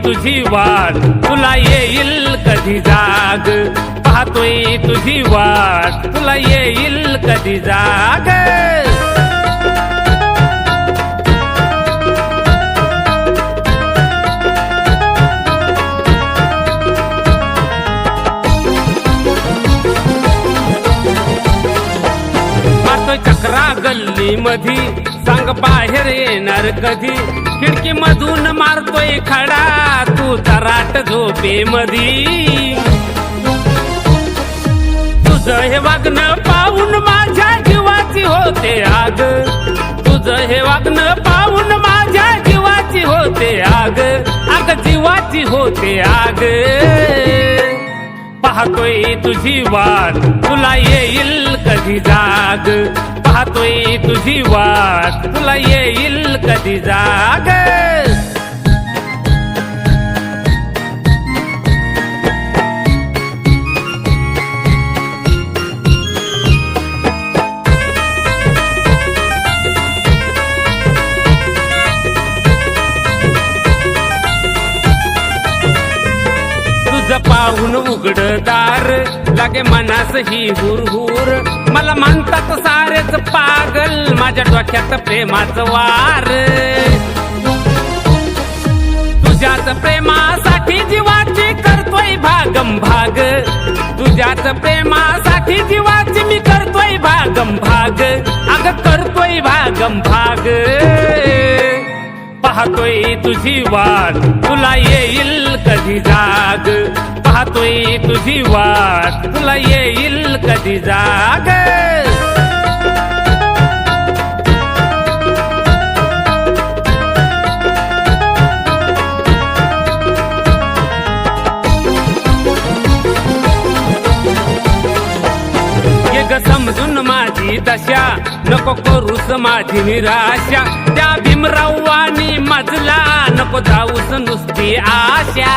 तुझी वाट, तुला येईल कधी जाग. पाहतोय तुझी वाट, तुला येईल कधी जाग. चक्रा गल्ली मधी, सांग बाहेर येणार कधी. खिडकी मधून मारतोय खडा, तू तराट झोपे मधी. तुझं हे वागणं पाहून माझ्या जीवाची होते आग. तुझं हे वागणं पाहून माझ्या जीवाची होते आग. आग जीवाची होते आग. पाहतोय तुझी वाट, तुला येईल कधी जाग. पाहतोय तुझी वाट, तुला येईल कधी जाग. पाहून उघड दार, लागे मनास ही हुरहुर. मला म्हणतात सारेच पागल, माझ्या डोक्यात प्रेमाचं वार. तुझ्याच प्रेमासाठी जीवाची करतोय भागम भाग. तुझ्याच प्रेमासाठी जीवाची मी करतोय भागम भाग. अग करतोय भागम भाग. पाहतोय तुझी वाट, तुला येईल कधी जाग. पाहतोय तुझी वाट, तुला येईल कधी जाग. समजून माझी दशा, नको करूस माझी निराशा. त्या भीमरावानी मजला, नको धावूस नुसती आशा.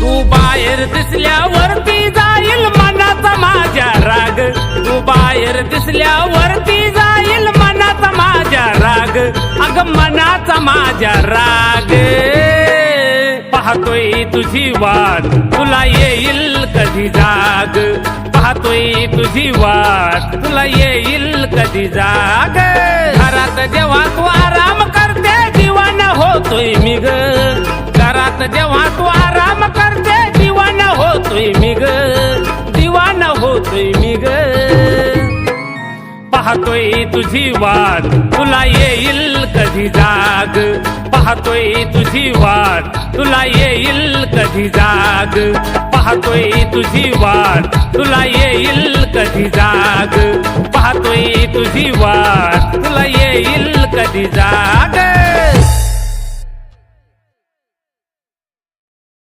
तू बाहेर दिसल्यावरती जाईल मनाचा माझ्या राग. तू बाहेर दिसल्यावरती जाईल मनाचा माझ्या राग. अग मनाचा माझ्या राग. पाहतोय तुझी वाट, तुला येईल कधी जाग. पाहतोय तुझी वाट, तुला येईल कधी जाग. घरात जेव्हा तू आराम करते, दिवाना होतोय मी ग. घरात जेव्हा तू आराम करते, दिवाना होतोय मी ग. दिवाना होतोय मी ग. पाहतोय तुझी वाट, तुला येईल कधी जाग. पाहतोय तुझी वाट, तुला येईल कधी जाग. पाहतोय तुझी वाट, तुला येईल कधी जाग. पाहतोय तुझी वाट, तुला येईल कधी जाग.